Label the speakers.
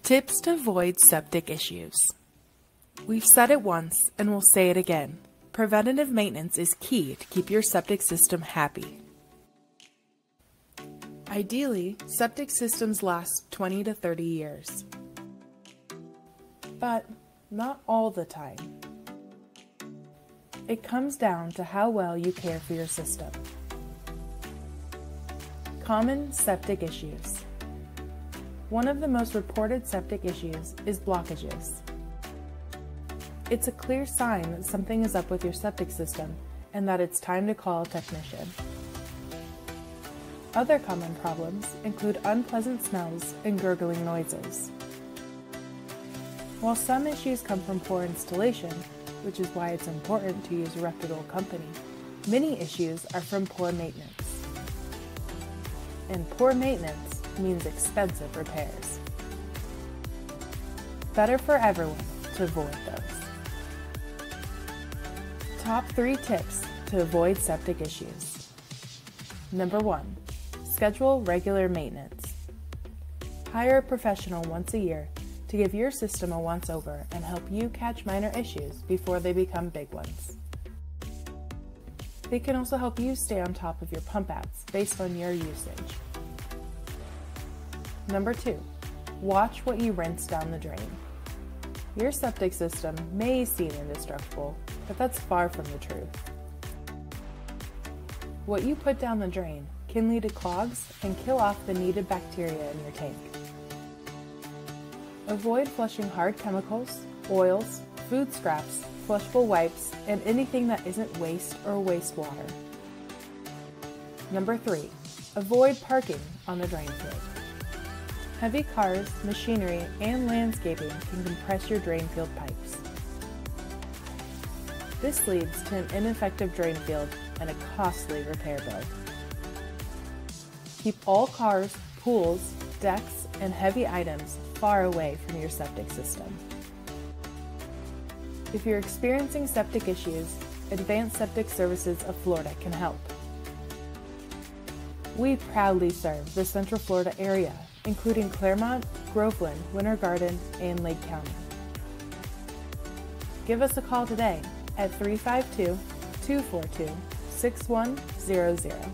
Speaker 1: Tips to avoid septic issues. We've said it once and we'll say it again. Preventative maintenance is key to keep your septic system happy. Ideally, septic systems last 20 to 30 years. But not all the time. It comes down to how well you care for your system. Common septic issues. One of the most reported septic issues is blockages. It's a clear sign that something is up with your septic system and that it's time to call a technician. Other common problems include unpleasant smells and gurgling noises. While some issues come from poor installation, which is why it's important to use a reputable company, many issues are from poor maintenance. And poor maintenance means expensive repairs. Better for everyone to avoid those. Top 3 tips to avoid septic issues. Number 1. Schedule regular maintenance. Hire a professional once a year to give your system a once-over and help you catch minor issues before they become big ones. They can also help you stay on top of your pump outs based on your usage. Number 2. Watch what you rinse down the drain. Your septic system may seem indestructible, but that's far from the truth. What you put down the drain can lead to clogs and kill off the needed bacteria in your tank. Avoid flushing hard chemicals, oils, food scraps, flushable wipes, and anything that isn't waste or wastewater. Number 3. Avoid parking on the drainfield. Heavy cars, machinery, and landscaping can compress your drainfield pipes. This leads to an ineffective drainfield and a costly repair bill. Keep all cars, pools, decks, and heavy items far away from your septic system. If you're experiencing septic issues, Advanced Septic Services of Florida can help. We proudly serve the Central Florida area, including Claremont, Groveland, Winter Garden, and Lake County. Give us a call today at 352-242-6100.